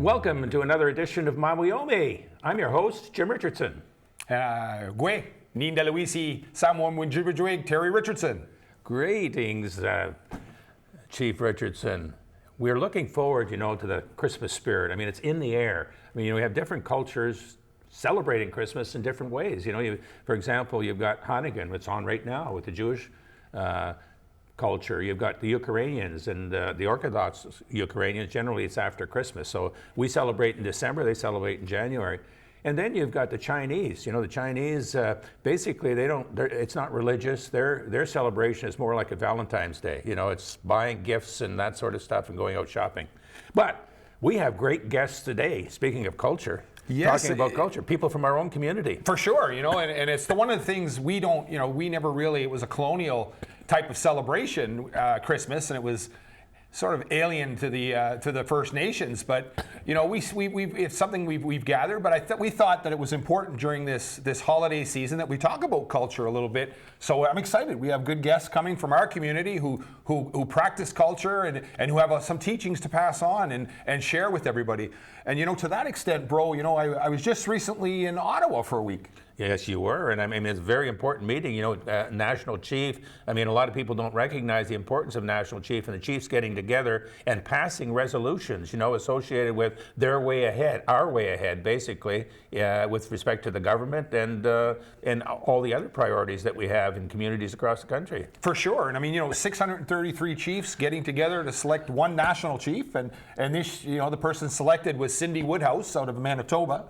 Welcome to another edition of Mawio'mi. I'm your host, Jim Richardson. Gwe, Ninda Luisi, Samuel Mwinjibajwig, Terry Richardson. Greetings, Chief Richardson. We're looking forward, to the Christmas spirit. I mean, it's in the air. I mean, we have different cultures celebrating Christmas in different ways. For example, you've got Hanukkah, it's on right now with the Jewish culture. You've got the Ukrainians and the Orthodox Ukrainians. Generally, it's after Christmas. So we celebrate in December, they celebrate in January. And then you've got the Chinese. The Chinese, basically, it's not religious. Their celebration is more like a Valentine's Day. It's buying gifts and that sort of stuff and going out shopping. But we have great guests today, speaking of culture. Yes, talking about culture, people from our own community. For sure, and it's one of the things we don't, we never really, it was a colonial type of celebration, Christmas, and it was sort of alien to the First Nations, but it's something we've gathered. But we thought that it was important during this holiday season that we talk about culture a little bit. So I'm excited. We have good guests coming from our community who practice culture and who have some teachings to pass on and share with everybody. And to that extent, bro, I was just recently in Ottawa for a week. Yes, you were, and I mean, it's a very important meeting. National Chief. I mean, a lot of people don't recognize the importance of National Chief and the chiefs getting together and passing resolutions, associated with their way ahead, our way ahead, basically, with respect to the government and all the other priorities that we have in communities across the country. For sure, and I mean, 633 chiefs getting together to select one national chief, and this, the person selected was Cindy Woodhouse out of Manitoba.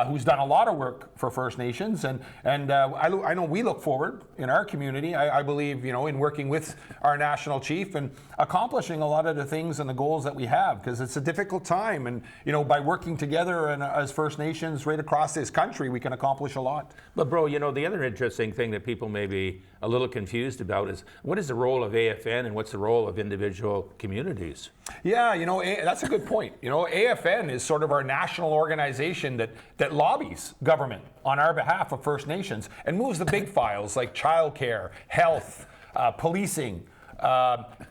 Who's done a lot of work for First Nations, and I know we look forward in our community, I believe, in working with our national chief and accomplishing a lot of the things and the goals that we have, because it's a difficult time, and by working together and as First Nations right across this country, we can accomplish a lot. But bro, the other interesting thing that people may be a little confused about is what is the role of AFN and what's the role of individual communities? Yeah, that's a good point. AFN is sort of our national organization that lobbies government on our behalf of First Nations and moves the big files like childcare, health, policing,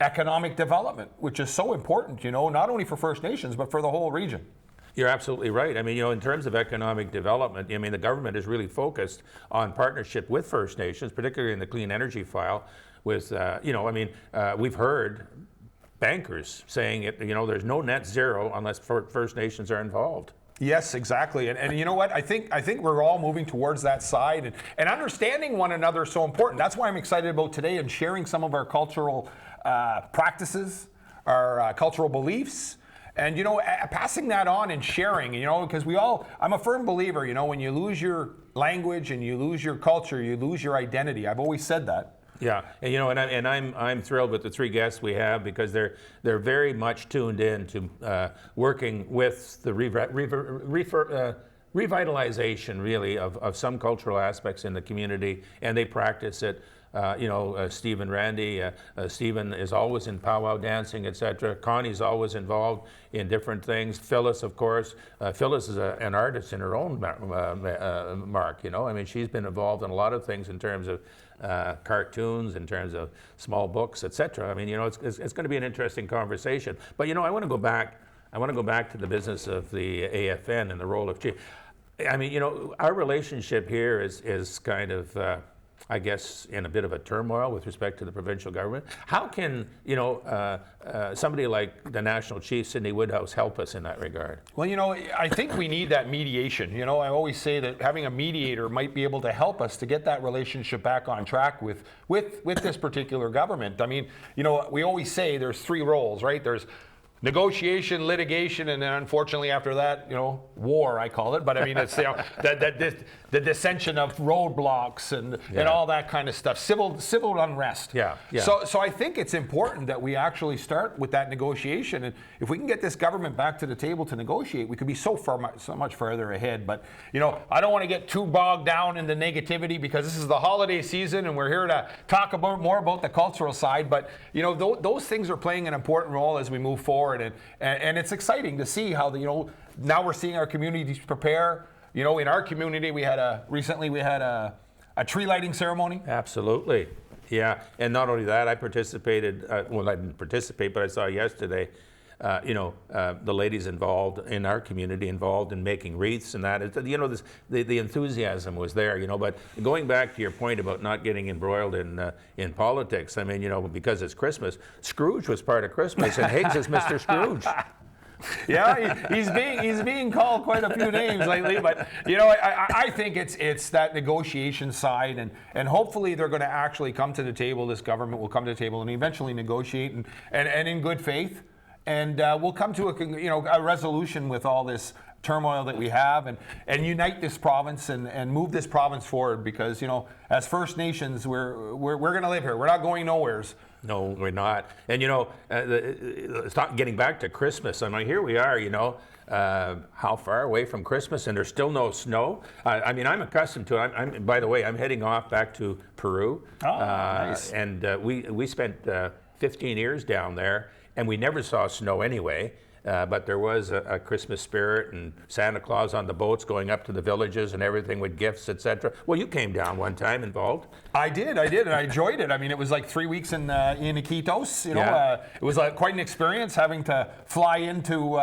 economic development, which is so important, not only for First Nations, but for the whole region. You're absolutely right. I mean, in terms of economic development, the government is really focused on partnership with First Nations, particularly in the clean energy file with, we've heard bankers saying there's no net zero unless First Nations are involved. Yes, exactly. And you know what? I think we're all moving towards that side, and understanding one another is so important. That's why I'm excited about today and sharing some of our cultural practices, our cultural beliefs, and passing that on and sharing, because I'm a firm believer, when you lose your language and you lose your culture, you lose your identity. I've always said that. Yeah, and I'm thrilled with the three guests we have, because they're very much tuned in to working with the revitalization, really, of some cultural aspects in the community, and they practice it. Stephen Randy, Stephen is always in powwow dancing, etc. Connie's always involved in different things. Phyllis, of course. Phyllis is an artist in her own mark, she's been involved in a lot of things in terms of cartoons, in terms of small books, etc. It's going to be an interesting conversation. But, I want to go back to the business of the AFN and the role of chief. Our relationship here is kind of, I guess, in a bit of a turmoil with respect to the provincial government. How can, somebody like the National Chief, Cindy Woodhouse, help us in that regard? Well, I think we need that mediation. I always say that having a mediator might be able to help us to get that relationship back on track with this particular government. We always say there's three roles, right? There's negotiation, litigation, and then unfortunately after that, war, I call it. But it's the dissension of roadblocks and all that kind of stuff, civil unrest. Yeah. So I think it's important that we actually start with that negotiation, and if we can get this government back to the table to negotiate, we could be so much further ahead. But I don't want to get too bogged down in the negativity, because this is the holiday season and we're here to talk more about the cultural side. But those things are playing an important role as we move forward. And it's exciting to see how now we're seeing our communities prepare. In our community, recently we had a tree lighting ceremony. Absolutely, yeah. And not only that, I participated. Well, I didn't participate, but I saw yesterday the ladies involved in our community involved in making wreaths and that. The enthusiasm was there, But going back to your point about not getting embroiled in politics, I mean, because it's Christmas, Scrooge was part of Christmas, and Higgs is Mr. Scrooge. Yeah, he's being called quite a few names lately, but I think it's that negotiation side, and hopefully they're going to actually come to the table. This government will come to the table and eventually negotiate and in good faith, and we'll come to a resolution with all this turmoil that we have, and unite this province and move this province forward, because as First Nations we're going to live here. We're not going nowheres. No, we're not. And getting back to Christmas, I mean, here we are, how far away from Christmas, and there's still no snow. I mean, I'm accustomed to it. By the way, I'm heading off back to Peru. Oh, nice. And we spent 15 years down there, and we never saw snow anyway. But there was a Christmas spirit, and Santa Claus on the boats going up to the villages and everything with gifts, etc. Well, you came down one time involved. I did, and I enjoyed it. I mean, it was like 3 weeks in Iquitos. It was quite an experience having to fly into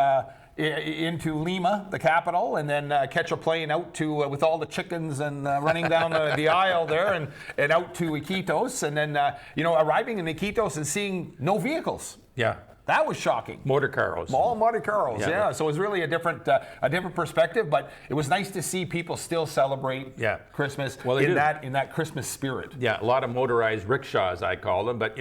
Lima, the capital, and then catch a plane out to with all the chickens and running down the aisle there, and out to Iquitos, and then arriving in Iquitos and seeing no vehicles. Yeah. That was shocking. Motor cars. All motor cars, yeah. So it was really a different perspective, but it was nice to see people still celebrate Christmas in that Christmas spirit. Yeah, a lot of motorized rickshaws, I call them. But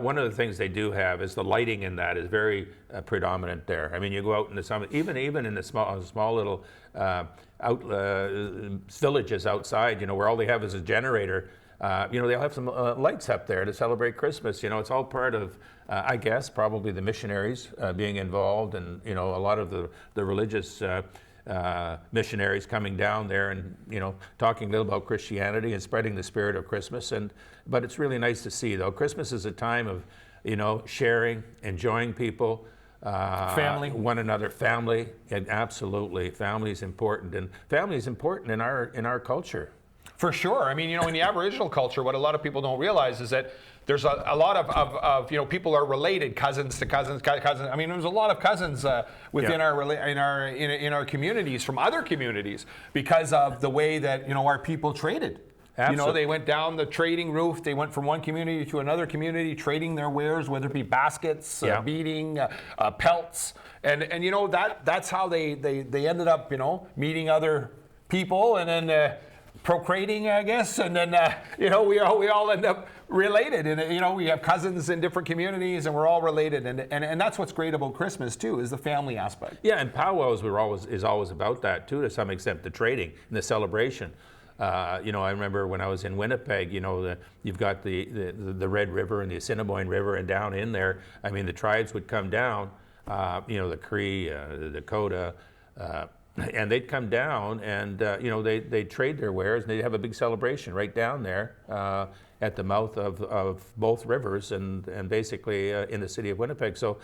one of the things they do have is the lighting in that is very predominant there. I mean, you go out in the summer, even in the small little villages outside, where all they have is a generator. They'll have some lights up there to celebrate Christmas. It's all part of, I guess, probably the missionaries being involved, and a lot of the religious missionaries coming down there and talking a little about Christianity and spreading the spirit of Christmas. But it's really nice to see, though. Christmas is a time of sharing, enjoying people. Family, one another, family, and absolutely, family is important, and family is important in our culture. For sure. I mean, in the Aboriginal culture, what a lot of people don't realize is that there's a lot of people are related, cousins to cousins. I mean, there's a lot of cousins within our communities from other communities because of the way that our people traded. Absolutely. They went down the trading route. They went from one community to another community, trading their wares, whether it be baskets, beading, pelts, and that's how they ended up meeting other people, and then procreating, I guess, and then we all end up related, and we have cousins in different communities, and we're all related, and that's what's great about Christmas too, is the family aspect. Yeah, and powwows is always about that too, to some extent, the trading and the celebration. I remember when I was in Winnipeg, you've got the Red River and the Assiniboine River, and down in there, I mean, the tribes would come down, the Cree, the Dakota. And they'd come down, and they'd trade their wares, and they'd have a big celebration right down there at the mouth of both rivers, and basically in the city of Winnipeg. So,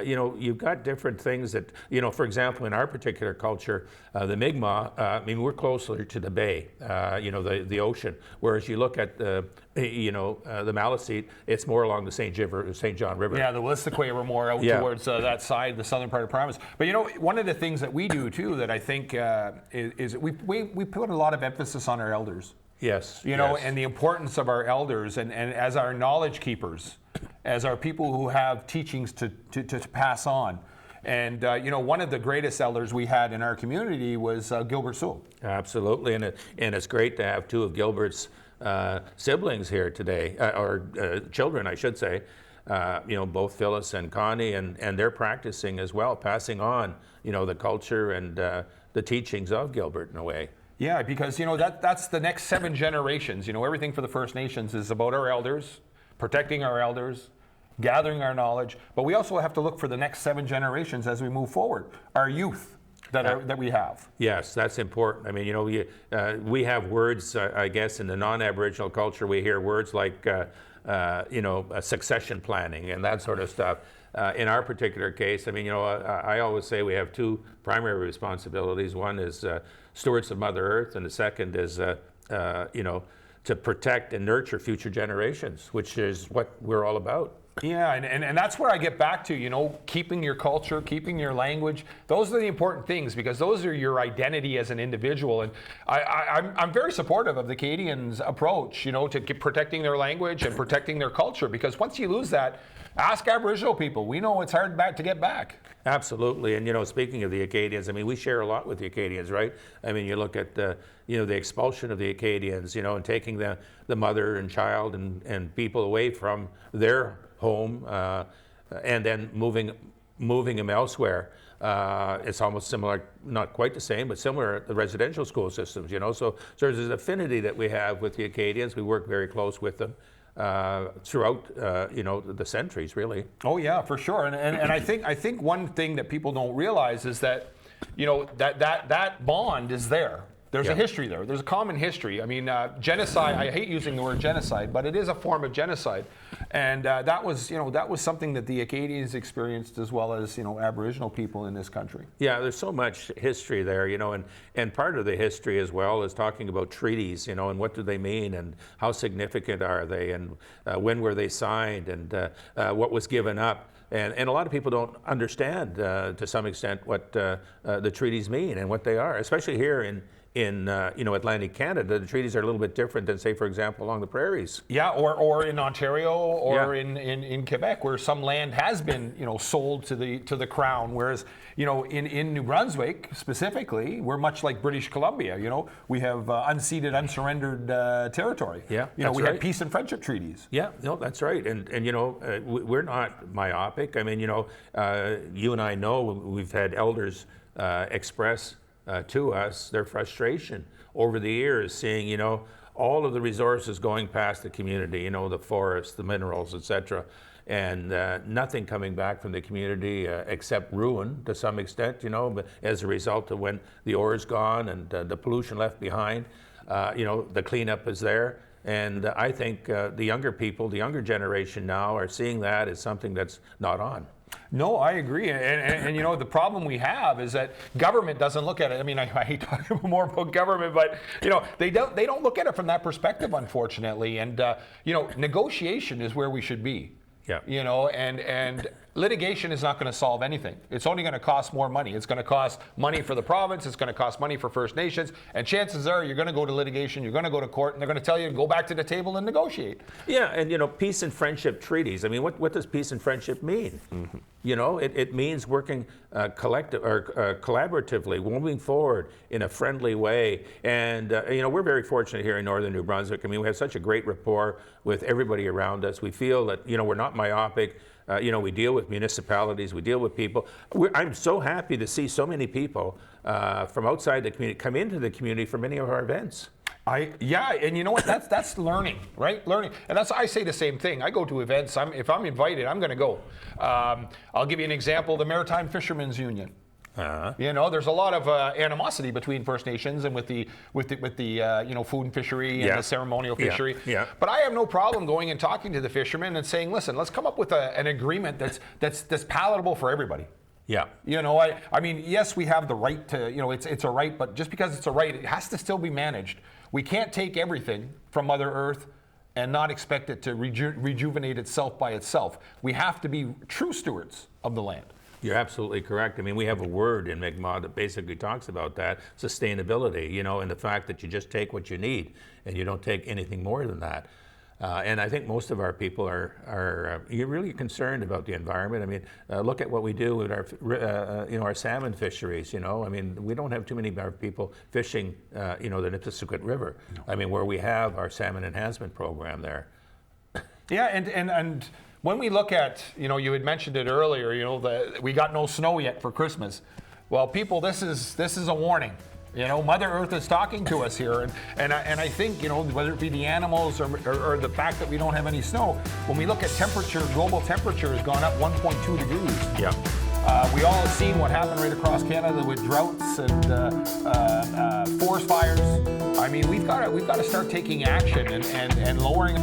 you've got different things that, for example, in our particular culture, the Mi'kmaq, I mean, we're closer to the bay, the ocean. Whereas you look at the Maliseet, it's more along the St. John River. Yeah, the Wolastoqey were more out towards that side, the southern part of the province. But one of the things that we do too that I think is we put a lot of emphasis on our elders. Yes. And the importance of our elders, and as our knowledge keepers, as our people who have teachings to pass on. And one of the greatest elders we had in our community was Gilbert Sewell. Absolutely, and it's great to have two of Gilbert's siblings here today, or children, I should say. Both Phyllis and Connie, and they're practicing as well, passing on the culture and the teachings of Gilbert in a way. Yeah, because that's the next 7 generations. Everything for the First Nations is about our elders, protecting our elders, gathering our knowledge, but we also have to look for the next 7 generations as we move forward. Our youth that we have. Yes, that's important. I mean, we have words, I guess, in the non-Aboriginal culture. We hear words like, succession planning and that sort of stuff. In our particular case, I mean, I always say we have 2 primary responsibilities. One is stewards of Mother Earth, and the second is, to protect and nurture future generations, which is what we're all about. Yeah, and that's where I get back to, you know, keeping your culture, keeping your language. Those are the important things, because those are your identity as an individual. And I'm very supportive of the Canadians' approach, you know, to protecting their language and protecting their culture, because once you lose that, ask Aboriginal people. We know it's hard to get back. Absolutely, and you know, speaking of the Acadians, I mean, we share a lot with the Acadians, right? I mean, you look at you know, the expulsion of the Acadians, you know, and taking the mother and child and people away from their home, and then moving them elsewhere. It's almost similar, not quite the same, but similar to the residential school systems, you know. So there's this affinity that we have with the Acadians. We work very close with them throughout, you know, the centuries, really. Oh yeah, for sure. And I think one thing that people don't realize is that, you know, that bond is there. There's a history there. There's a common history. I mean, genocide, I hate using the word genocide, but it is a form of genocide. And that was something that the Acadians experienced, as well as, you know, Aboriginal people in this country. Yeah, there's so much history there, you know, and part of the history as well is talking about treaties, you know, and what do they mean, and how significant are they, and when were they signed, and what was given up. And a lot of people don't understand, to some extent, what the treaties mean and what they are, especially here in you know, Atlantic Canada. The treaties are a little bit different than, say, for example, along the prairies. Yeah, or in Ontario, or in Quebec, where some land has been, you know, sold to the crown. Whereas, you know, in New Brunswick specifically, we're much like British Columbia. You know, we have unceded, unsurrendered territory. Yeah, you know, we right. have peace and friendship treaties. Yeah, no, that's right. And you know, we're not myopic. I mean, you know, you and I know we've had elders express to us their frustration over the years, seeing, you know, all of the resources going past the community, you know, the forests, the minerals, etc., and nothing coming back from the community except ruin to some extent, you know, but as a result of when the ore is gone and the pollution left behind, you know, the cleanup is there. And I think the younger people, the younger generation now, are seeing that as something that's not on. No, I agree, and you know, the problem we have is that government doesn't look at it. I mean, I hate talking more about government, but you know, they don't look at it from that perspective, unfortunately. And you know, negotiation is where we should be. Yeah. You know, and litigation is not going to solve anything. It's only going to cost more money. It's going to cost money for the province. It's going to cost money for First Nations. And chances are you're going to go to litigation, you're going to go to court, and they're going to tell you to go back to the table and negotiate. Yeah, and you know, peace and friendship treaties. I mean, what does peace and friendship mean? Mm-hmm. You know, it means working collaboratively, moving forward in a friendly way. And you know, we're very fortunate here in northern New Brunswick. I mean, we have such a great rapport with everybody around us. We feel that, you know, we're not myopic. You know, we deal with municipalities, we deal with people. I'm so happy to see so many people from outside the community come into the community for many of our events. Yeah, and you know what? That's learning, right? Learning, and I say the same thing. I go to events. If I'm invited, I'm going to go. I'll give you an example: the Maritime Fishermen's Union. You know, there's a lot of animosity between First Nations and with the you know, food and fishery and the ceremonial fishery. Yeah. But I have no problem going and talking to the fishermen and saying, listen, let's come up with an agreement that's palatable for everybody. Yeah. You know, I mean, yes, we have the right to, you know, it's a right, but just because it's a right, it has to still be managed. We can't take everything from Mother Earth and not expect it to rejuvenate itself by itself. We have to be true stewards of the land. You're absolutely correct. I mean, we have a word in Mi'kmaq that basically talks about that, sustainability, you know, and the fact that you just take what you need and you don't take anything more than that. And I think most of our people are really concerned about the environment. I mean, look at what we do with our, you know, our salmon fisheries. You know, I mean, we don't have too many of our people fishing, you know, the Nipisiguit River. No. I mean, where we have our salmon enhancement program there. Yeah, and when we look at, you know, you had mentioned it earlier. You know, we got no snow yet for Christmas. Well, people, this is a warning. You know, Mother Earth is talking to us here, and I think, you know, whether it be the animals or the fact that we don't have any snow, when we look at temperature, global temperature has gone up 1.2 degrees. Yeah. We all have seen what happened right across Canada with droughts and forest fires. I mean, we've got to start taking action and lowering.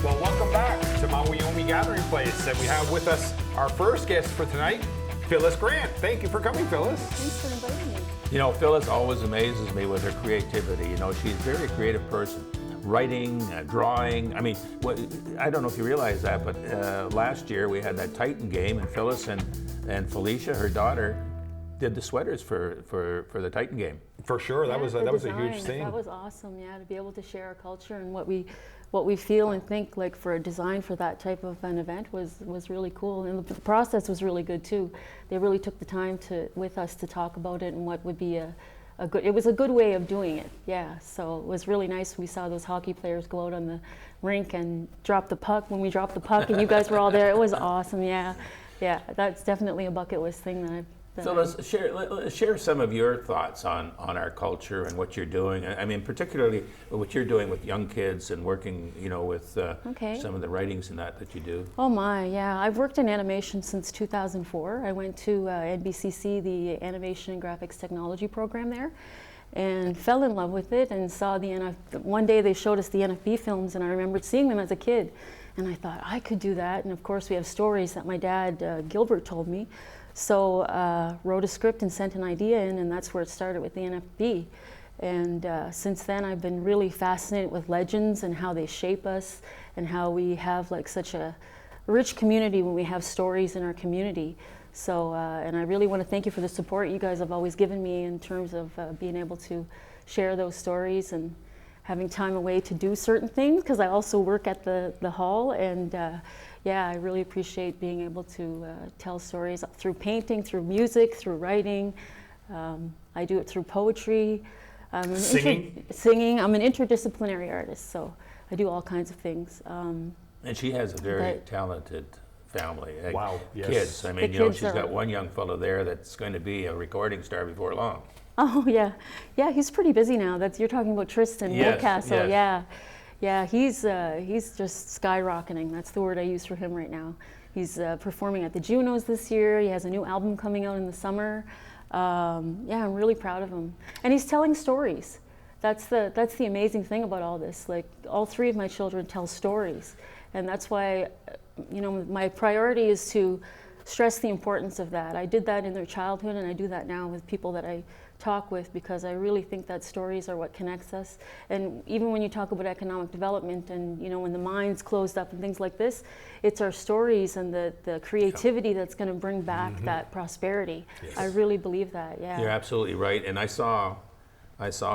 Well, welcome back to Mawio'mi Gathering Place, and we have with us our first guest for tonight, Phyllis Grant. Thank you for coming, Phyllis. Thanks for inviting me. You know, Phyllis always amazes me with her creativity. You know, she's a very creative person. writing, drawing. I mean, I don't know if you realize that, but last year we had that Titan game, and Phyllis and Felicia, her daughter, did the sweaters for the Titan game. For sure, that was a huge thing. That was awesome, yeah, to be able to share our culture and what we feel and think, like, for a design for that type of an event was really cool, and the process was really good too. They really took the time with us to talk about it and what would be it was a good way of doing it, yeah. So it was really nice. We saw those hockey players go out on the rink and drop the puck when we dropped the puck, and you guys were all there. It was awesome, yeah. Yeah, that's definitely a bucket list thing that So let's share some of your thoughts on our culture and what you're doing. I mean, particularly what you're doing with young kids and working, with some of the writings and that you do. Oh my, yeah. I've worked in animation since 2004. I went to NBCC, the Animation and Graphics Technology program there, and fell in love with it and saw one day they showed us the NFB films, and I remembered seeing them as a kid. And I thought, I could do that. And of course, we have stories that my dad, Gilbert, told me. So wrote a script and sent an idea in, and that's where it started with the NFB. And since then, I've been really fascinated with legends and how they shape us, and how we have like such a rich community when we have stories in our community. So, and I really want to thank you for the support you guys have always given me in terms of being able to share those stories and having time away to do certain things, because I also work at the hall, and yeah, I really appreciate being able to tell stories through painting, through music, through writing. I do it through poetry. Singing. I'm an interdisciplinary artist, so I do all kinds of things. And she has a very talented family. Wow, yes. Kids. I mean, she's got one young fellow there that's going to be a recording star before long. Oh yeah, yeah. He's pretty busy now. You're talking about Tristan Newcastle. Yes. Yeah. He's just skyrocketing. That's the word I use for him right now. He's performing at the Junos this year. He has a new album coming out in the summer. Yeah, I'm really proud of him. And he's telling stories. That's the amazing thing about all this. Like, all three of my children tell stories, and that's why, my priority is to stress the importance of that. I did that in their childhood, and I do that now with people that I talk with, because I really think that stories are what connects us. And even when you talk about economic development and when the mind's closed up and things like this, it's our stories and the creativity that's going to bring back that prosperity. Yes. I really believe that. Yeah, you're absolutely right. And I saw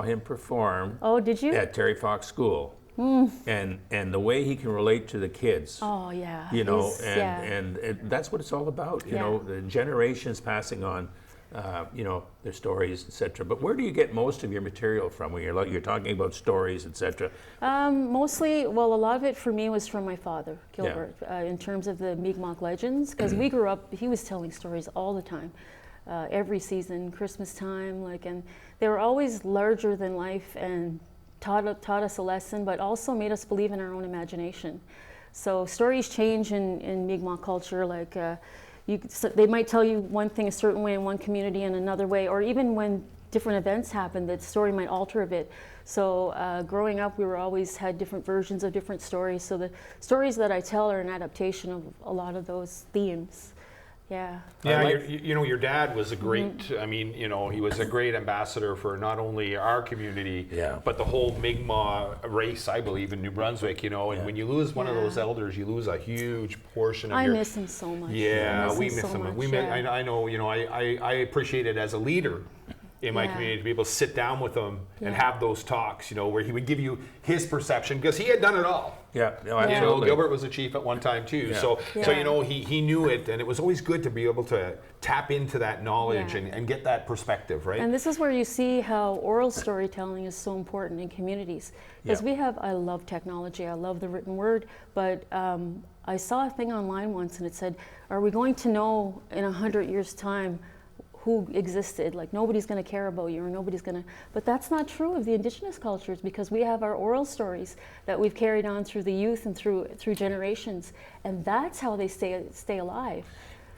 him perform. Oh, did you? At Terry Fox School. And the way he can relate to the kids. Oh yeah. And that's what it's all about. The generations passing on their stories, etc. But where do you get most of your material from when you're talking about stories, etc.? Mostly, well, a lot of it for me was from my father, Gilbert, in terms of the Mi'kmaq legends, because we grew up, he was telling stories all the time, every season, Christmas time, and they were always larger than life and taught us a lesson, but also made us believe in our own imagination. So stories change in Mi'kmaq culture, they might tell you one thing a certain way in one community and another way, or even when different events happen, that story might alter a bit. So growing up, we always had different versions of different stories. So the stories that I tell are an adaptation of a lot of those themes. Yeah. Yeah, your dad was a great, he was a great ambassador for not only our community, but the whole Mi'kmaq race, I believe, in New Brunswick, and when you lose one of those elders, you lose a huge portion of I miss him so much. Yeah, we miss so him. Much, I know, I appreciate it as a leader in my community to be able to sit down with him and have those talks, where he would give you his perception, because he had done it all. Yeah, no, absolutely. Gilbert was a chief at one time too, so he knew it, and it was always good to be able to tap into that knowledge and get that perspective, right? And this is where you see how oral storytelling is so important in communities, because I love technology, I love the written word, but I saw a thing online once, and it said, are we going to know in 100 years' time who existed? Like, nobody's going to care about you, or nobody's going to, but that's not true of the Indigenous cultures, because we have our oral stories that we've carried on through the youth and through generations, and that's how they stay alive.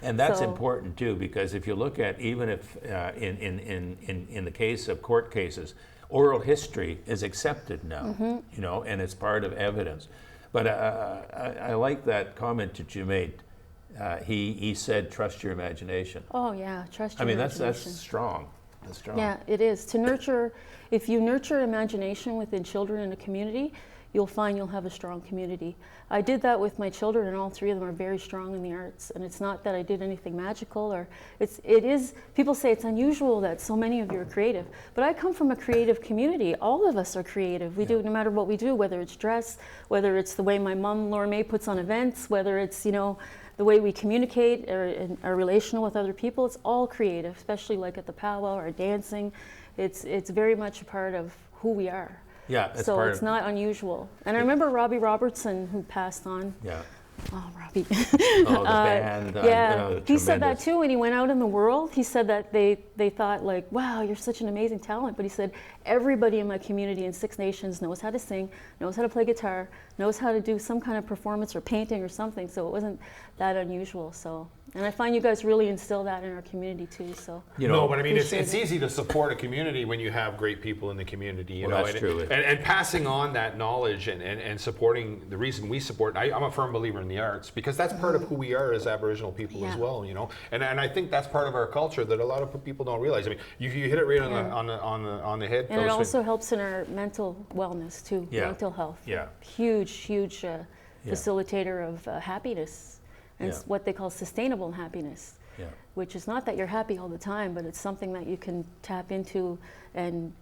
And that's important too, because if you look at, even if in the case of court cases, oral history is accepted now, and it's part of evidence. But I like that comment that you made. He said, trust your imagination. Oh yeah, trust your imagination. That's strong. That's strong. Yeah, it is. To nurture, if you nurture imagination within children in a community, you'll find you'll have a strong community. I did that with my children, and all three of them are very strong in the arts. And it's not that I did anything magical, or it is, people say it's unusual that so many of you are creative. But I come from a creative community. All of us are creative. We do, no matter what we do, whether it's dress, whether it's the way my mom, Laura May, puts on events, whether it's, you know, the way we communicate or are relational with other people, it's all creative, especially like at the powwow or dancing. It's very much a part of who we are. Yeah, so it's not unusual. And I remember Robbie Robertson, who passed on. Yeah. Oh, Robbie. Oh, the band. Yeah, he said that tremendous. too when he went out in the world. He said that they thought like, wow, you're such an amazing talent. But he said, everybody in my community in Six Nations knows how to sing, knows how to play guitar, knows how to do some kind of performance or painting or something. So it wasn't that unusual. So, and I find you guys really instill that in our community too. So. You know, No, but I mean, it's appreciate it. easy to support a community when you have great people in the community. You Well, know, that's and, true. And passing on that knowledge and supporting, the reason we support, I'm a firm believer in the arts, because that's part of who we are as Aboriginal people as Yeah. well, you know. And I think that's part of our culture that a lot of people don't realize. I mean, you hit it right on the head, And it Phyllis. also helps in our mental wellness too, Yeah. mental health. Yeah. Huge facilitator of happiness, and Yeah. what they call sustainable happiness. Yeah. Which is not that you're happy all the time, but it's something that you can tap into and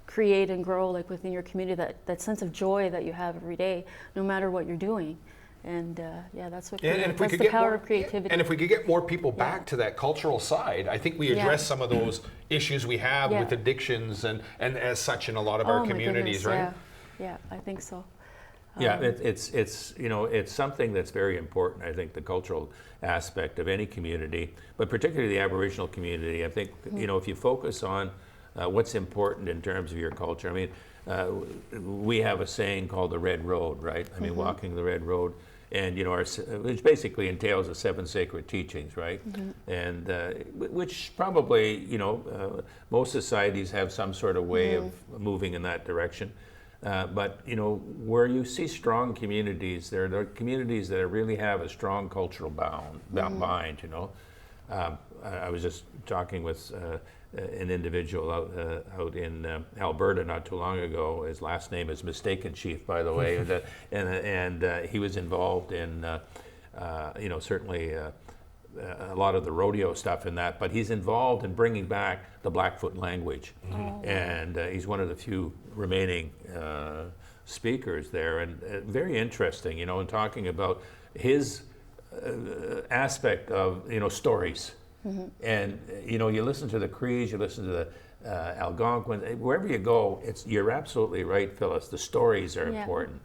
create and grow like within your community, that sense of joy that you have every day, no matter what you're doing. And yeah, that's what And if we that's could the get power more, of creativity. and if we could get more people back to that cultural side, I think we Yeah. address some of those issues we have Yeah. with addictions and as such in a lot of Oh our my communities, goodness, right? Yeah, I think so. Yeah, it's you know, it's something that's very important. I think the cultural aspect of any community, but particularly the Aboriginal community. I think you know, if you focus on what's important in terms of your culture. I mean, we have a saying called the Red Road, right? I mean, walking the Red Road, and you know, which basically entails the 7 sacred teachings, right? And which probably, you know, most societies have some sort of way of moving in that direction. But you know, where you see strong communities, there are communities that really have a strong cultural bind. You know, I was just talking with an individual out in Alberta not too long ago. His last name is Mistaken Chief, by the way, and he was involved in you know, certainly. A lot of the rodeo stuff in that, but he's involved in bringing back the Blackfoot language, and he's one of the few remaining speakers there, and very interesting, you know, in talking about his aspect of, you know, stories, and you know, you listen to the Crees, you listen to the Algonquin, wherever you go, you're absolutely right, Phyllis. The stories are important.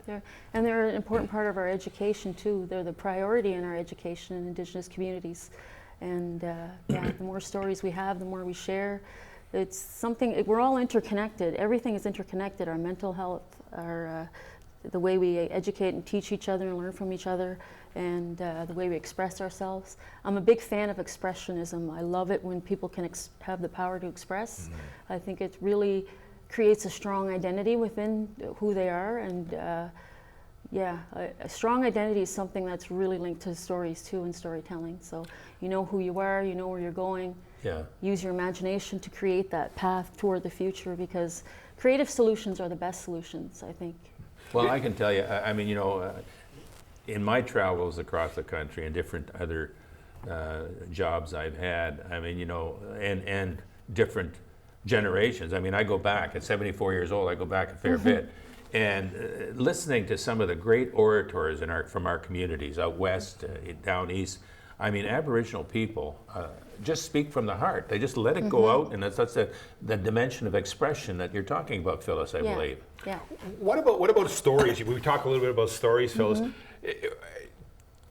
And they're an important part of our education too. They're the priority in our education in Indigenous communities. And yeah, the more stories we have, the more we share. It's something, we're all interconnected. Everything is interconnected. Our mental health, our the way we educate and teach each other and learn from each other, and the way we express ourselves. I'm a big fan of expressionism. I love it when people can have the power to express. I think it really creates a strong identity within who they are, and yeah, a strong identity is something that's really linked to stories too, and storytelling. So you know who you are, you know where you're going. Yeah. Use your imagination to create that path toward the future, because creative solutions are the best solutions, I think. Well, I can tell you, I mean, you know, in my travels across the country and different other jobs I've had, I mean, you know, and different generations. I mean, I go back at 74 years old, I go back a fair bit. And listening to some of the great orators from our communities out west, down east, I mean, Aboriginal people just speak from the heart. They just let it go out, and that's the dimension of expression that you're talking about, Phyllis, I believe. Yeah. What about stories? We talk a little bit about stories, Phyllis.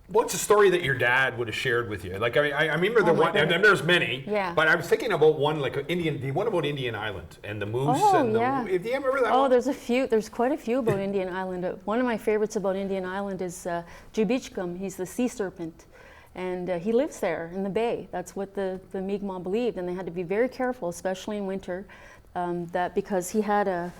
What's a story that your dad would have shared with you? Like, I remember the one, and there's many, but I was thinking about one, like the one about Indian Island and the moose. Oh, yeah. Do you remember that Oh, one? there's quite a few about Indian Island. One of my favorites about Indian Island is Jubichkum. He's the sea serpent. And he lives there in the bay. That's what the Mi'kmaq believed, and they had to be very careful, especially in winter, that because he had a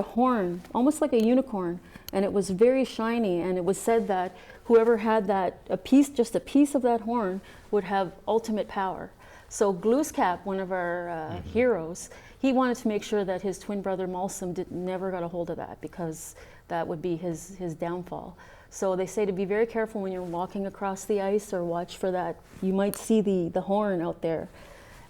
horn, almost like a unicorn, and it was very shiny. And it was said that whoever had just a piece of that horn, would have ultimate power. So Glooskap, one of our heroes, he wanted to make sure that his twin brother Malsum never got a hold of that, because that would be his downfall. So they say to be very careful when you're walking across the ice, or watch for that. You might see the horn out there.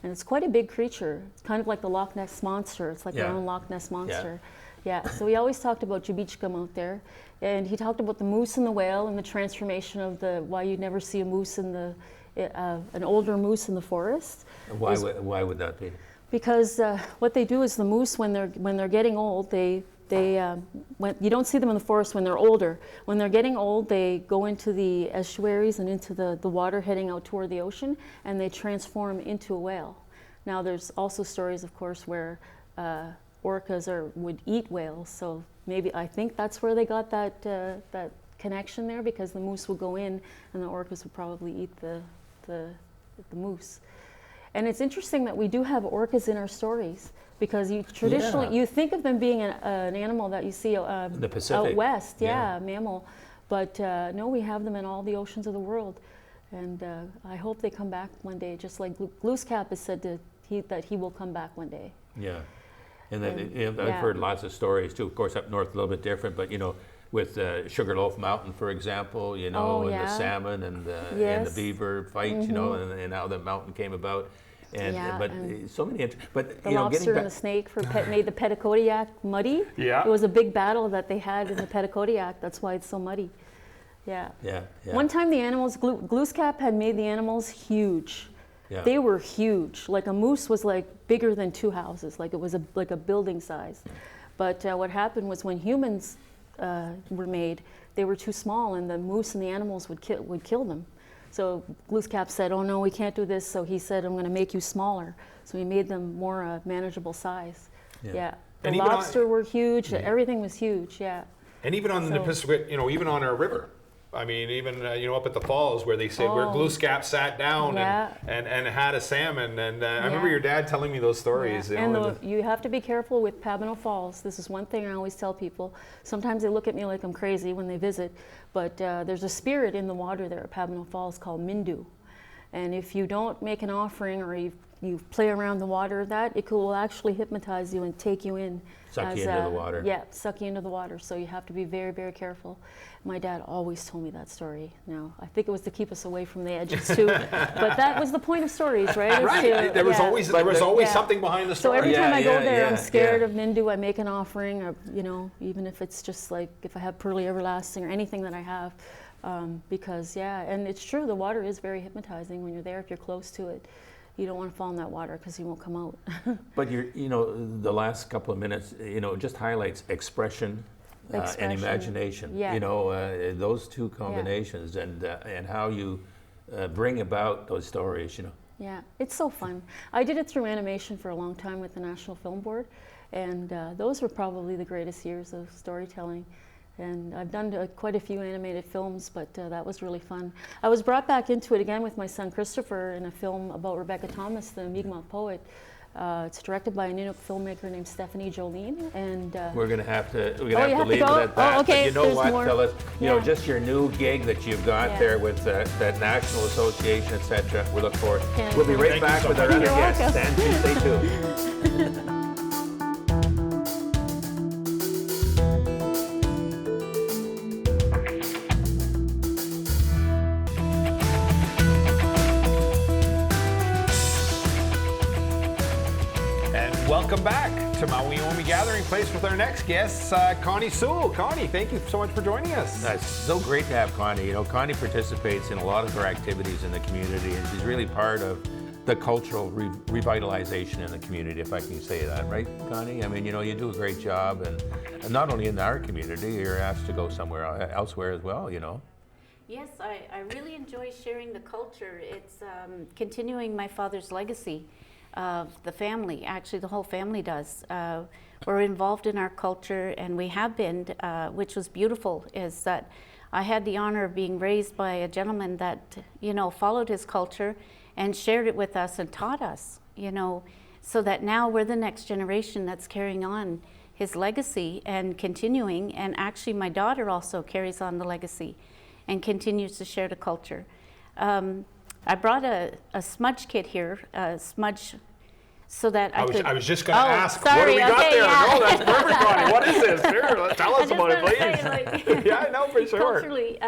And it's quite a big creature. It's kind of like the Loch Ness Monster. It's like our own Loch Ness Monster. Yeah, so he always talked about Jabichkam out there. And he talked about the moose and the whale, and the transformation of why you'd never see a moose in an older moose in the forest. Why would that be? Because what they do is the moose, when they're getting old, you don't see them in the forest when they're older. When they're getting old, they go into the estuaries and into the water heading out toward the ocean, and they transform into a whale. Now, there's also stories, of course, where orcas would eat whales. So I think that's where they got that connection there, because the moose would go in, and the orcas would probably eat the moose. And it's interesting that we do have orcas in our stories, because you traditionally you think of them being an animal that you see in the Pacific. out west, a mammal, but no, we have them in all the oceans of the world, and I hope they come back one day. Just like Glooskap has said that he will come back one day. Yeah, and then I've heard lots of stories too. Of course, up north a little bit different, but with Sugarloaf Mountain, for example, and the salmon and the beaver fight, and how the mountain came about. And so many, but the lobster and the snake made the Petitcodiac muddy. Yeah, it was a big battle that they had in the Petitcodiac. That's why it's so muddy. Yeah. One time, the animals, Glooskap had made the animals huge. Yeah. They were huge. Like a moose was like bigger than 2 houses. Like it was like a building size. But what happened was, when humans were made, they were too small, and the moose and the animals would kill them. So Glooskap said, "Oh no, we can't do this." So he said, "I'm going to make you smaller." So he made them more manageable size. Yeah. The lobster were huge. Everything was huge. Yeah. And even on the Pacific, even on our river. I mean, even up at the falls, where they said where Glooskap sat down and had a salmon, and I remember your dad telling me those stories. And you have to be careful with Pabineau Falls. This is one thing I always tell people. Sometimes they look at me like I'm crazy when they visit, but there's a spirit in the water there at Pabineau Falls called Mindu, and if you don't make an offering, or you play around the water, it will actually hypnotize you and take you in. Suck you into the water. Yeah, suck you into the water. So you have to be very, very careful. My dad always told me that story. Now, I think it was to keep us away from the edges too, but that was the point of stories, right? Right. There was always something behind the story. So every time I go there, I'm scared of Mindu. I make an offering, or even if it's just like if I have Pearly Everlasting or anything that I have, because and it's true. The water is very hypnotizing when you're there. If you're close to it, you don't want to fall in that water, because you won't come out. But the last couple of minutes, just highlights expression. And imagination. Those two combinations, and how you bring about those stories. Yeah, it's so fun. I did it through animation for a long time with the National Film Board, and those were probably the greatest years of storytelling. And I've done quite a few animated films, but that was really fun. I was brought back into it again with my son Christopher in a film about Rebecca Thomas, the Mi'kmaq poet. It's directed by a Nunavut filmmaker named Stephanie Jolene, and we're gonna have to leave it at that. Okay. But you know what, Phyllis? Just your new gig that you've got there with that National Association, etc. We look forward. We'll be right back with our other guests. Stand tuned, stay tuned. Welcome back to Mawio'mi Gathering Place with our next guest, Connie Sewell. Connie, thank you so much for joining us. It's so great to have Connie. Connie participates in a lot of her activities in the community, and she's really part of the cultural revitalization in the community, if I can say that, right, Connie? I mean, you do a great job, and not only in our community, you're asked to go somewhere elsewhere as well, Yes, I really enjoy sharing the culture. It's continuing my father's legacy of the family. Actually, the whole family does. We're involved in our culture, and we have been, which was beautiful, is that I had the honor of being raised by a gentleman that, followed his culture and shared it with us and taught us, so that now we're the next generation that's carrying on his legacy and continuing. And actually, my daughter also carries on the legacy and continues to share the culture. I brought a smudge kit here, a smudge, so that I could. I was just going to ask, sorry, what do we got okay, there? yeah. No, that's perfect, Connie. What is this? Here, tell us about it, I please. just wanna say, like, Yeah, no, for sure. Culturally,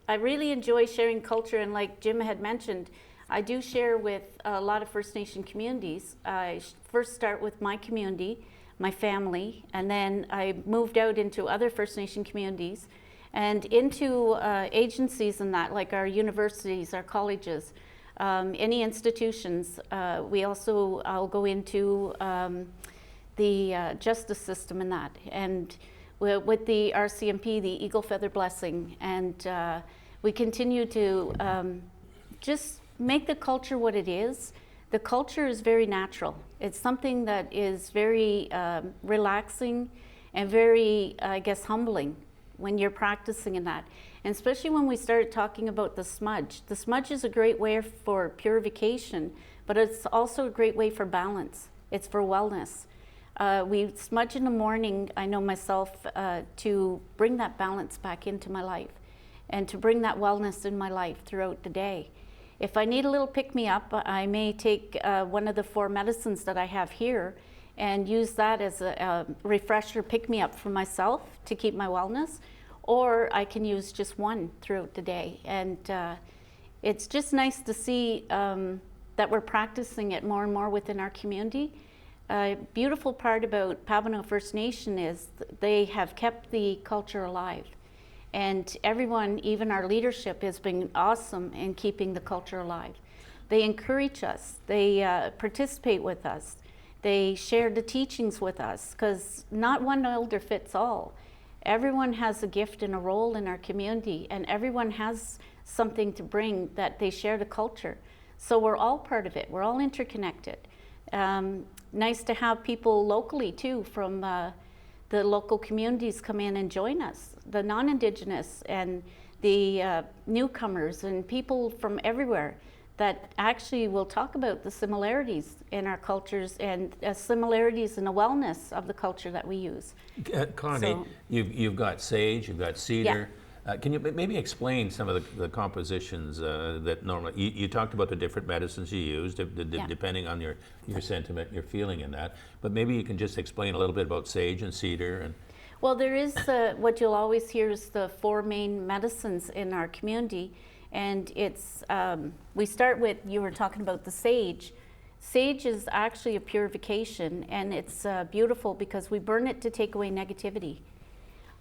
I really enjoy sharing culture, and like Jim had mentioned, I do share with a lot of First Nation communities. I first start with my community, my family, and then I moved out into other First Nation communities and into agencies and that, like our universities, our colleges, any institutions. I'll go into the justice system and that. And with the RCMP, the Eagle Feather Blessing, and we continue to just make the culture what it is. The culture is very natural. It's something that is very relaxing and very, I guess, humbling when you're practicing in that. And especially when we started talking about the smudge. The smudge is a great way for purification, but it's also a great way for balance. It's for wellness. We smudge in the morning, I know myself, to bring that balance back into my life and to bring that wellness in my life throughout the day. If I need a little pick-me-up, I may take one of the 4 medicines that I have here and use that as a refresher pick-me-up for myself to keep my wellness, or I can use just one throughout the day. And it's just nice to see that we're practicing it more and more within our community. Beautiful part about Pabineau First Nation is they have kept the culture alive. And everyone, even our leadership, has been awesome in keeping the culture alive. They encourage us, they participate with us, they share the teachings with us, because not one elder fits all. Everyone has a gift and a role in our community, and everyone has something to bring that they share the culture. So we're all part of it, we're all interconnected. Nice to have people locally too from the local communities come in and join us, the non-Indigenous and the newcomers and people from everywhere that actually will talk about the similarities in our cultures and similarities in the wellness of the culture that we use. Connie, So- you've got sage, you've got cedar. Can you maybe explain some of the compositions that normally, you talked about the different medicines you use, depending on your sentiment, your feeling in that, but maybe you can just explain a little bit about sage and cedar. And Well, there is what you'll always hear is the 4 main medicines in our community, and it's we start with, you were talking about the sage. Sage is actually a purification, and it's beautiful because we burn it to take away negativity.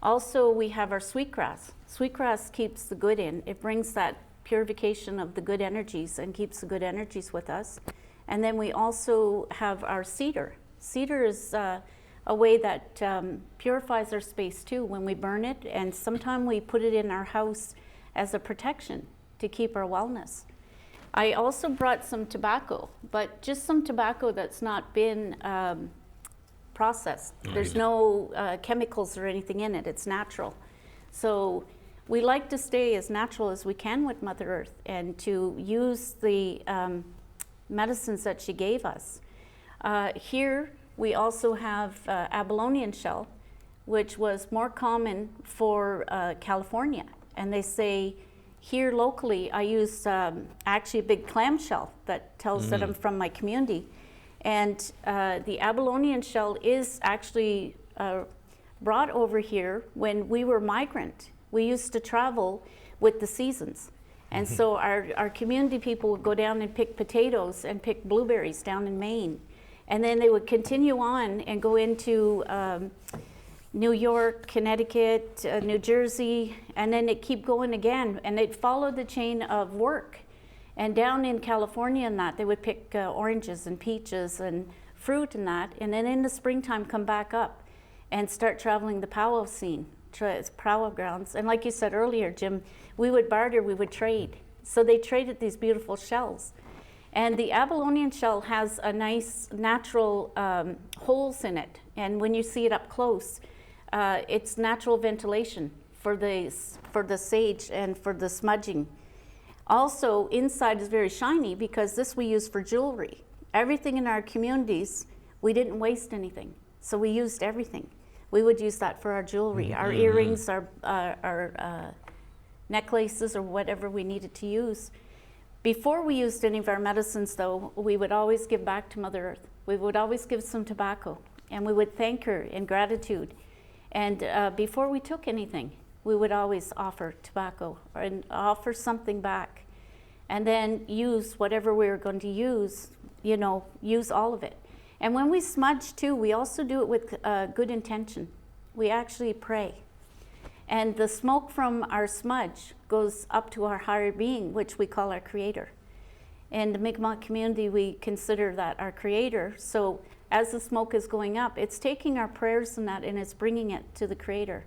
Also, we have our sweetgrass. Sweetgrass keeps the good in. It brings that purification of the good energies and keeps the good energies with us. And then we also have our cedar. Cedar is a way that purifies our space too when we burn it, and sometimes we put it in our house as a protection to keep our wellness. I also brought some tobacco, but just some tobacco that's not been processed. There's no chemicals or anything in it. It's natural. So we like to stay as natural as we can with Mother Earth and to use the medicines that she gave us. Here we also have abalone shell, which was more common for California. And they say here locally I use actually a big clamshell that tells that I'm from my community. And the abalone shell is actually brought over here when we were migrant. We used to travel with the seasons. And so our community people would go down and pick potatoes and pick blueberries down in Maine. And then they would continue on and go into New York, Connecticut, New Jersey, and then they'd keep going again. And they'd follow the chain of work. And down in California and that, they would pick oranges and peaches and fruit and that, and then in the springtime come back up and start traveling the powwow scene, powwow grounds. And like you said earlier, Jim, we would barter, we would trade. So they traded these beautiful shells. And the abalone shell has a nice natural holes in it. And when you see it up close, it's natural ventilation for the sage and for the smudging. Also, inside is very shiny because this we use for jewelry. Everything in our communities, we didn't waste anything. So we used everything. We would use that for our jewelry, our earrings, our necklaces, or whatever we needed to use. Before we used any of our medicines, though, we would always give back to Mother Earth. We would always give some tobacco, and we would thank her in gratitude. And before we took anything, we would always offer tobacco and offer something back. And then use whatever we were going to use, you know, use all of it. And when we smudge too, we also do it with good intention. We actually pray. And the smoke from our smudge goes up to our higher being, which we call our creator. In the Mi'kmaq community, we consider that our creator. So as the smoke is going up, it's taking our prayers and that, and it's bringing it to the creator.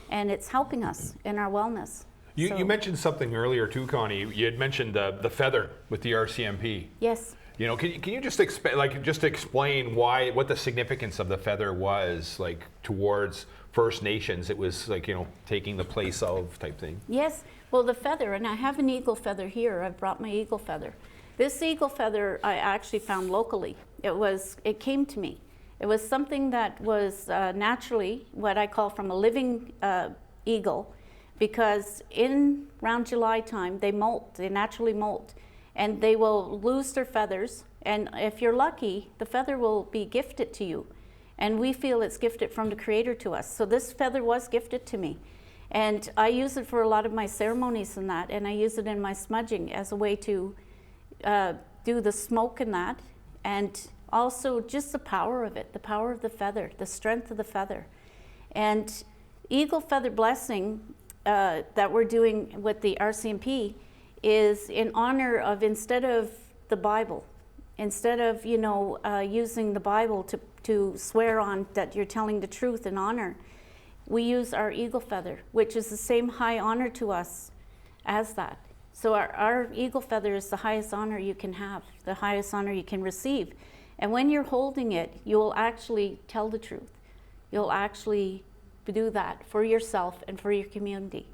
And it's helping us in our wellness. You mentioned something earlier too, Connie. You had mentioned the feather with the RCMP. Yes. You know, can you just explain what the significance of the feather was, like, towards First Nations? It was like, you know, taking the place of type thing. Yes. Well, the feather, and I have an eagle feather here. I've brought my eagle feather. This eagle feather I actually found locally. It came to me. It was something that was naturally what I call from a living eagle, because in around July time they molt. They naturally molt. And they will lose their feathers, and if you're lucky, the feather will be gifted to you. And we feel it's gifted from the Creator to us. So this feather was gifted to me. And I use it for a lot of my ceremonies and that, and I use it in my smudging as a way to do the smoke and that, and also just the power of it, the power of the feather, the strength of the feather. And Eagle Feather Blessing that we're doing with the RCMP is in honor of, instead of the Bible, instead of, you know, using the Bible to swear on that you're telling the truth in honor, we use our eagle feather, which is the same high honor to us as that. So our eagle feather is the highest honor you can have, the highest honor you can receive. And when you're holding it, you'll actually tell the truth. You'll actually do that for yourself and for your community.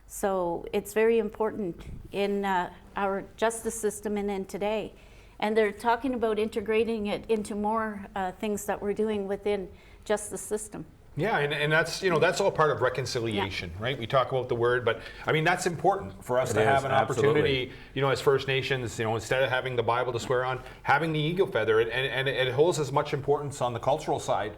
So it's very important in our justice system and in today. And they're talking about integrating it into more things that we're doing within justice system. Yeah, and that's, you know, that's all part of reconciliation, right? We talk about the word, but I mean, that's important for us to have an opportunity, you know, as First Nations, you know, instead of having the Bible to swear on, having the eagle feather, and it holds as much importance on the cultural side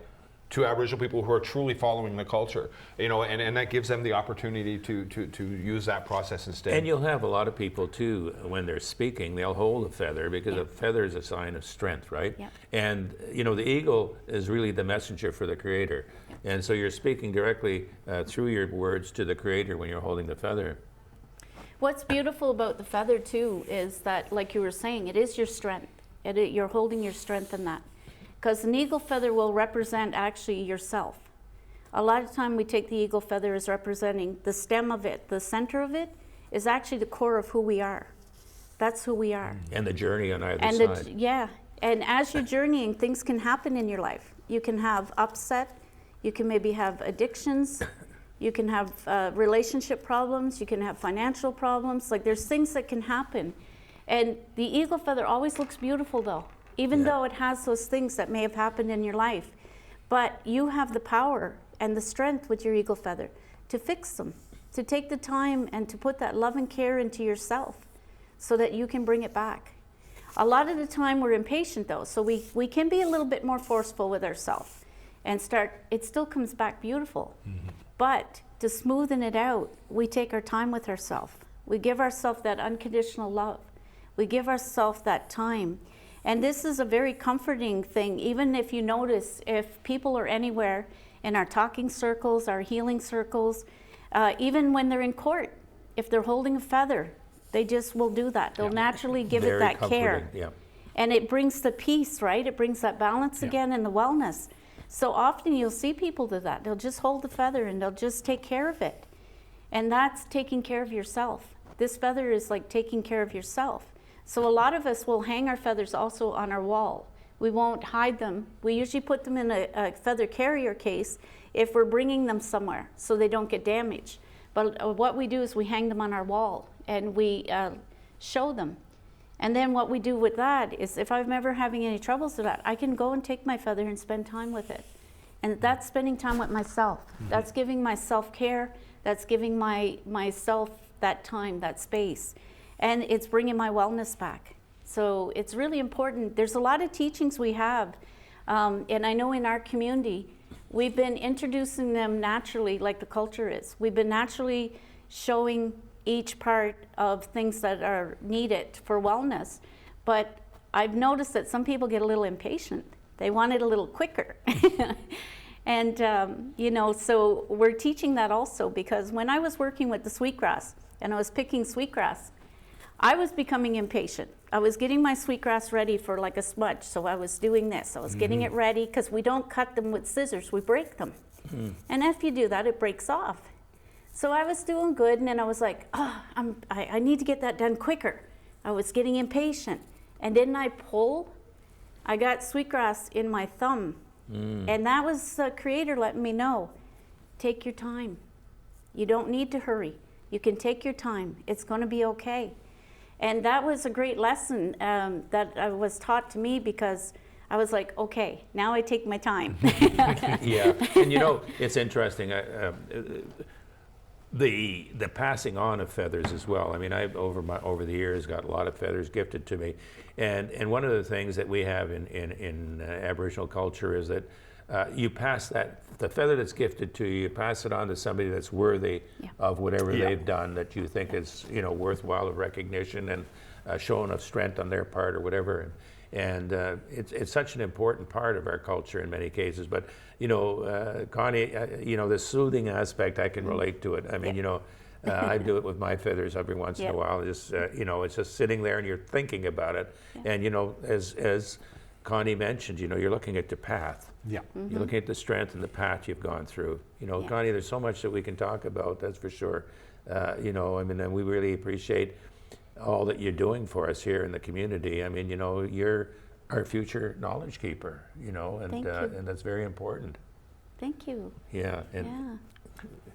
to Aboriginal people who are truly following the culture, you know, and that gives them the opportunity to use that process instead. And you'll have a lot of people too, when they're speaking, they'll hold a feather, because a feather is a sign of strength, right? Yeah. And, you know, the eagle is really the messenger for the Creator. And so you're speaking directly through your words to the Creator when you're holding the feather. What's beautiful about the feather too is that, like you were saying, it is your strength. You're holding your strength in that. Because an eagle feather will represent actually yourself. A lot of time we take the eagle feather as representing the stem of it. The center of it is actually the core of who we are. That's who we are. And the journey on either side. Yeah, and as you're journeying, things can happen in your life. You can have upset, you can maybe have addictions, you can have relationship problems, you can have financial problems. Like, there's things that can happen. And the eagle feather always looks beautiful though, even though it has those things that may have happened in your life. But you have the power and the strength with your eagle feather to fix them, to take the time and to put that love and care into yourself so that you can bring it back. A lot of the time we're impatient though, so we can be a little bit more forceful with ourselves and it still comes back beautiful. Mm-hmm. But to smoothen it out, we take our time with ourselves. We give ourselves that unconditional love. We give ourselves that time. And this is a very comforting thing, even if you notice, if people are anywhere in our talking circles, our healing circles, even when they're in court, if they're holding a feather, they just will do that. They'll naturally give it that care. Yeah. And it brings the peace, right? It brings that balance again and the wellness. So often you'll see people do that. They'll just hold the feather and they'll just take care of it. And that's taking care of yourself. This feather is like taking care of yourself. So a lot of us will hang our feathers also on our wall. We won't hide them. We usually put them in a feather carrier case if we're bringing them somewhere so they don't get damaged. But what we do is we hang them on our wall and we show them. And then what we do with that is, if I'm ever having any troubles with that, I can go and take my feather and spend time with it. And that's spending time with myself. Mm-hmm. That's giving myself care. That's giving myself that time, that space. and it's bringing my wellness back. So it's really important. There's a lot of teachings we have, and I know in our community, we've been introducing them naturally, like the culture is. We've been naturally showing each part of things that are needed for wellness. But I've noticed that some people get a little impatient. They want it a little quicker. And, you know, so we're teaching that also, because when I was working with the sweetgrass and I was picking sweetgrass, I was becoming impatient. I was getting my sweetgrass ready for like a smudge. So I was doing this. I was getting it ready, because we don't cut them with scissors, we break them. And if you do that, it breaks off. So I was doing good, and then I was like, oh, I need to get that done quicker. I was getting impatient. And then I got sweetgrass in my thumb. And that was the Creator letting me know, take your time. You don't need to hurry. You can take your time. It's going to be okay. And that was a great lesson that was taught to me, because I was like, okay, now I take my time. Yeah, and you know, it's interesting. The passing on of feathers as well. I mean, I've over the years got a lot of feathers gifted to me, and one of the things that we have in Aboriginal culture is that you pass the feather that's gifted to you, you pass it on to somebody that's worthy of whatever they've done that you think is, you know, worthwhile of recognition and showing of strength on their part or whatever. And it's such an important part of our culture in many cases. But, you know, Connie, you know, the soothing aspect, I can relate to it. I mean, you know, I do it with my feathers every once in a while. Just, you know, it's just sitting there and you're thinking about it. And, you know, as Connie mentioned, you know, you're looking at the path. Yeah. You're looking at the strength and the path you've gone through. You know, Connie, there's so much that we can talk about, that's for sure. You know, I mean, and we really appreciate all that you're doing for us here in the community. I mean, you know, you're our future knowledge keeper, you know, and that's very important. Thank you. Yeah. And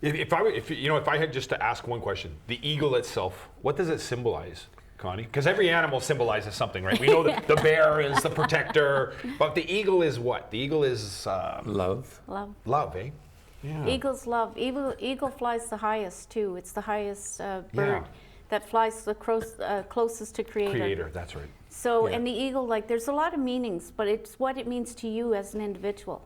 If I had just to ask one question, the eagle itself, what does it symbolize, Connie? Because every animal symbolizes something, right? We know that the bear is the protector, but the eagle is what? The eagle is love. Love. love, eh? Yeah. Eagles love. Eagle flies the highest too. It's the highest bird that flies the closest to Creator. Creator, that's right. So, and the eagle, like, there's a lot of meanings, but it's what it means to you as an individual.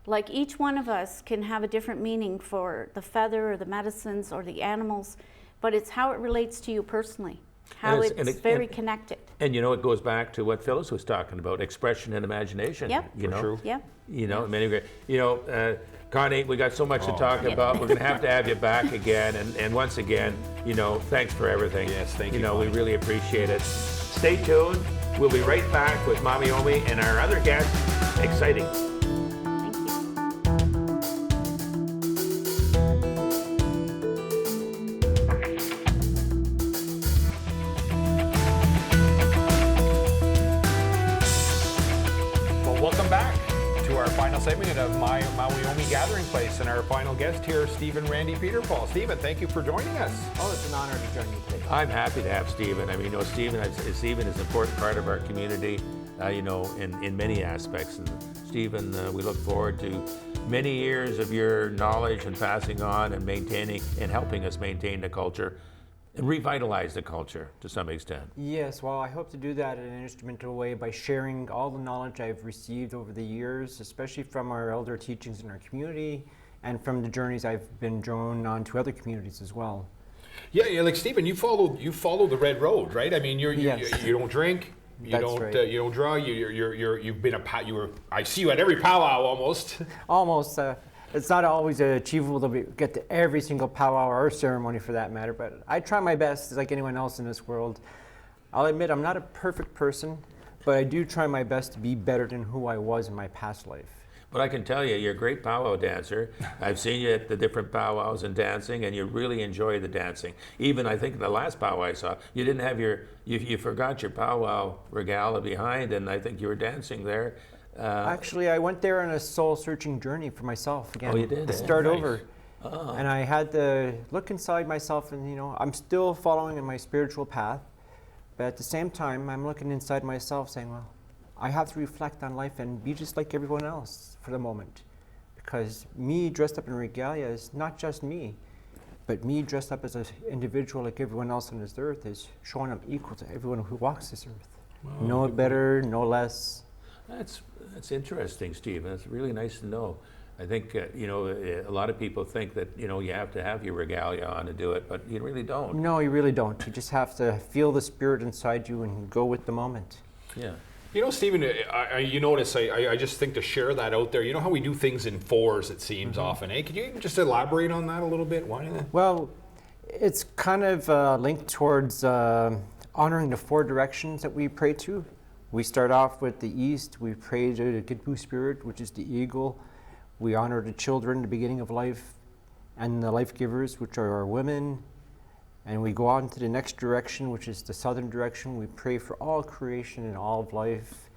Like, each one of us can have a different meaning for the feather or the medicines or the animals, but it's how it relates to you personally, how it's very connected. And you know, it goes back to what Phyllis was talking about, expression and imagination. Yep. You know, true. Yep. You know, you know, Connie, we got so much to talk about. We're going to have you back again. And once again, you know, thanks for everything. Yes, thank you. You know, we really appreciate it. Stay tuned. We'll be right back with Mawio'mi and our other guests. Exciting. Thank you. Well, welcome back to our final segment of my Mawio'mi Gathering Place, and our final guest here, Stephen Randy Peterpaul. Stephen, thank you for joining us. Oh, it's an honor to join you today. I'm happy to have Stephen. I mean, you know, Stephen is an important part of our community, you know, in many aspects. And Stephen, we look forward to many years of your knowledge and passing on and maintaining and helping us maintain the culture and revitalize the culture to some extent. Yes, well, I hope to do that in an instrumental way by sharing all the knowledge I've received over the years, especially from our elder teachings in our community and from the journeys I've been drawn on to other communities as well. Yeah, like Stephen, you follow the red road, right? I mean, you don't drink, you That's don't right. you don't draw. You've been I see you at every powwow almost. Almost. It's not always achievable to get to every single powwow or ceremony for that matter, but I try my best, like anyone else in this world. I'll admit I'm not a perfect person, but I do try my best to be better than who I was in my past life. But I can tell you, you're a great powwow dancer. I've seen you at the different powwows and dancing, and you really enjoy the dancing. Even I think the last powwow I saw, you didn't have you forgot your powwow regalia behind, and I think you were dancing there. Actually, I went there on a soul-searching journey for myself again. Oh, you did? To start Nice. over. And I had to look inside myself, and you know, I'm still following in my spiritual path, but at the same time, I'm looking inside myself saying, well, I have to reflect on life and be just like everyone else for the moment. Because me dressed up in regalia is not just me. But me dressed up as an individual like everyone else on this earth is showing I'm equal to everyone who walks this earth. Wow. No better, no less. That's interesting, Steve. That's really nice to know. I think, you know, a lot of people think that, you know, you have to have your regalia on to do it, but you really don't. No, you really don't. You just have to feel the spirit inside you and go with the moment. Yeah. You know, Stephen, you notice, I just think to share that out there, you know how we do things in fours, it seems often, eh? Could you just elaborate on that a little bit? Why? Well, it's kind of linked towards honoring the 4 directions that we pray to. We start off with the east, we pray to the Gidbu spirit, which is the eagle. We honor the children, the beginning of life, and the life givers, which are our women. And we go on to the next direction, which is the southern direction. We pray for all creation and all of life.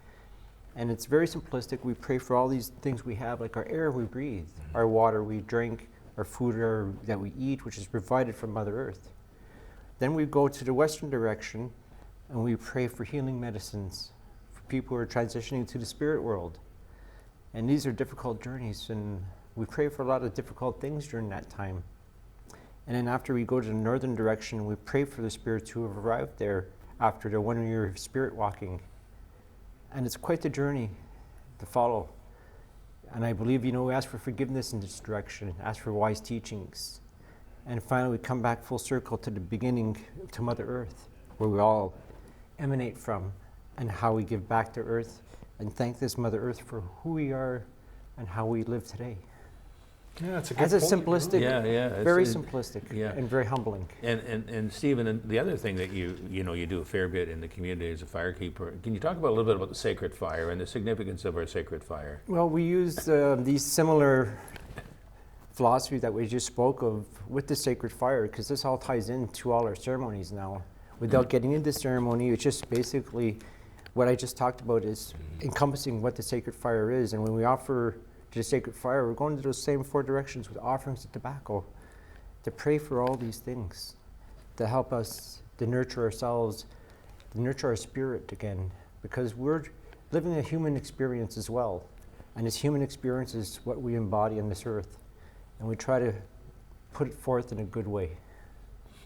And it's very simplistic. We pray for all these things we have, like our air we breathe, our water we drink, our food that we eat, which is provided from Mother Earth. Then we go to the western direction, and we pray for healing medicines for people who are transitioning to the spirit world. And these are difficult journeys, and we pray for a lot of difficult things during that time. And then after we go to the northern direction, we pray for the spirits who have arrived there after their 1 year of spirit walking. And it's quite the journey to follow. And I believe, you know, we ask for forgiveness in this direction, ask for wise teachings. And finally, we come back full circle to the beginning, to Mother Earth, where we all emanate from, and how we give back to Earth and thank this Mother Earth for who we are and how we live today. Yeah, that's a good As a point. simplistic, Yeah, very simplistic, yeah. and very humbling. And Stephen, and the other thing that you do a fair bit in the community as a firekeeper, can you talk about a little bit about the sacred fire and the significance of our sacred fire? Well, we use these similar philosophy that we just spoke of with the sacred fire, because this all ties into all our ceremonies now. Without getting into ceremony, it's just basically what I just talked about is encompassing what the sacred fire is. And when we offer to the sacred fire, we're going to those same 4 directions with offerings of tobacco to pray for all these things, to help us to nurture ourselves, to nurture our spirit again, because we're living a human experience as well. And this human experience is what we embody on this earth. And we try to put it forth in a good way.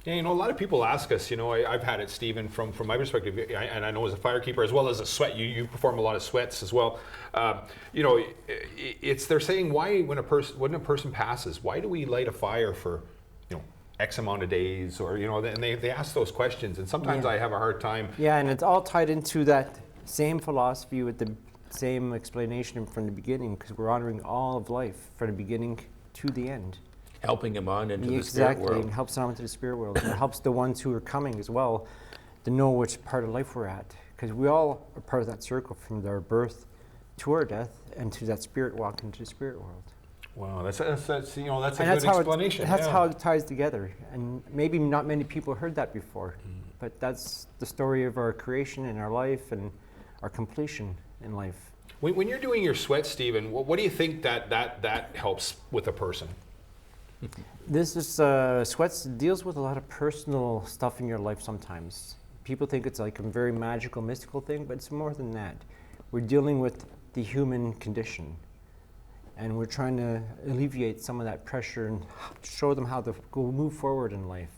Yeah, you know, a lot of people ask us, you know, I've had it, Stephen, from my perspective, and I know as a firekeeper as well as a sweat, you perform a lot of sweats as well. You know, they're saying, why, when a person passes, why do we light a fire for, you know, X amount of days, or, you know, and they ask those questions, and sometimes I have a hard time. Yeah, and it's all tied into that same philosophy with the same explanation from the beginning, because we're honoring all of life from the beginning to the end. Helping him on into the spirit Exactly, world. and helps them into the spirit world. And it helps the ones who are coming as well to know which part of life we're at, because we all are part of that circle from our birth to our death and to that spirit walk into the spirit world. Wow, that's you know, that's a And good explanation. That's how it ties together. And maybe not many people heard that before, but that's the story of our creation and our life and our completion in life. When you're doing your sweat, Stephen, what do you think that helps with a person? This is sweats deals with a lot of personal stuff in your life sometimes. People think it's like a very magical, mystical thing, but it's more than that. We're dealing with the human condition, and we're trying to alleviate some of that pressure and show them how to move forward in life.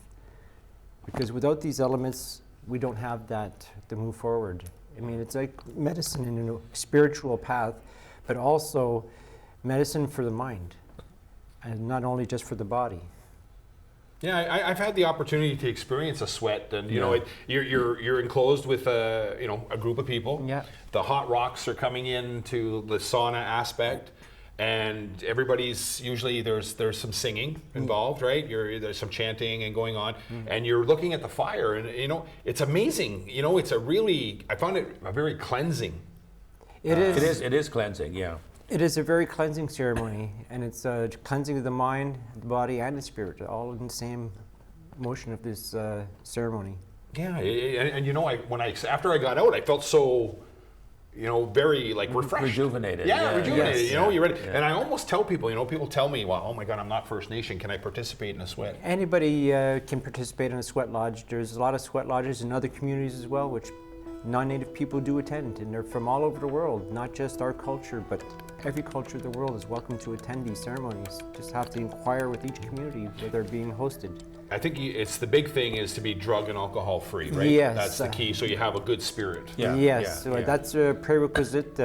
Because without these elements, we don't have that to move forward. I mean, it's like medicine in a spiritual path, but also medicine for the mind, and not only just for the body. Yeah, I've had the opportunity to experience a sweat, and you know, you're enclosed with a group of people. Yeah. The hot rocks are coming into the sauna aspect, and everybody's usually there's some singing involved, right? There's some chanting and going on, and you're looking at the fire, and you know, it's amazing. You know, I found it a very cleansing. It It is cleansing, yeah. It is a very cleansing ceremony, and it's a cleansing of the mind, the body, and the spirit, all in the same motion of this ceremony. Yeah, and you know, after I got out, I felt so, you know, very like refreshed, Rejuvenated. Yeah, rejuvenated. Yes. You know, you're ready. Yeah. And I almost tell people, you know, people tell me, well, oh my God, I'm not First Nation. Can I participate in a sweat? Anybody can participate in a sweat lodge. There's a lot of sweat lodges in other communities as well, which non-native people do attend, and they're from all over the world, not just our culture, but every culture of the world is welcome to attend these ceremonies. Just have to inquire with each community where they're being hosted. I think it's the big thing is to be drug and alcohol free, right? Yes. That's the key, so you have a good spirit. Yeah, Yes, yeah, so yeah. that's a prerequisite.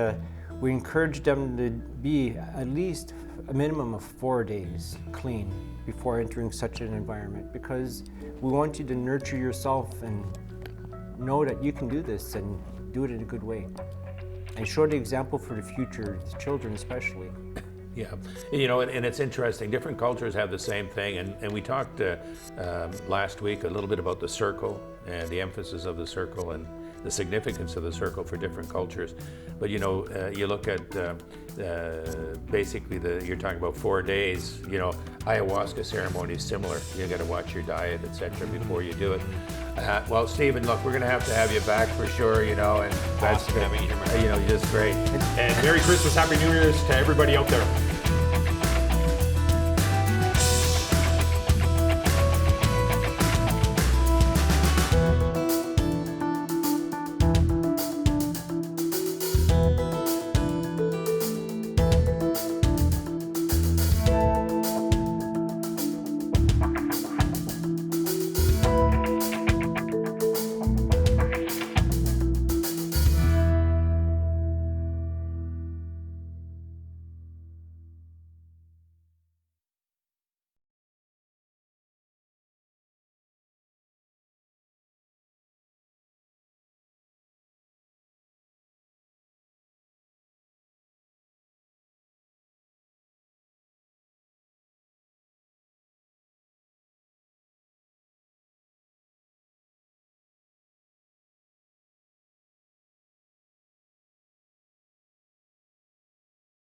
We encourage them to be at least a minimum of 4 days clean before entering such an environment, because we want you to nurture yourself and know that you can do this and do it in a good way. And show the example for the future, the children especially. Yeah, you know, and it's interesting. Different cultures have the same thing, and we talked last week a little bit about the circle and the emphasis of the circle and the significance of the circle for different cultures. But you know, you look at basically you're talking about 4 days. You know, ayahuasca ceremony is similar. You got to watch your diet, etc., before you do it. Well, Stephen, look, we're going to have you back for sure. You know, and that's Awesome having you here, man. you know, just great. And Merry Christmas, Happy New Year's to everybody out there.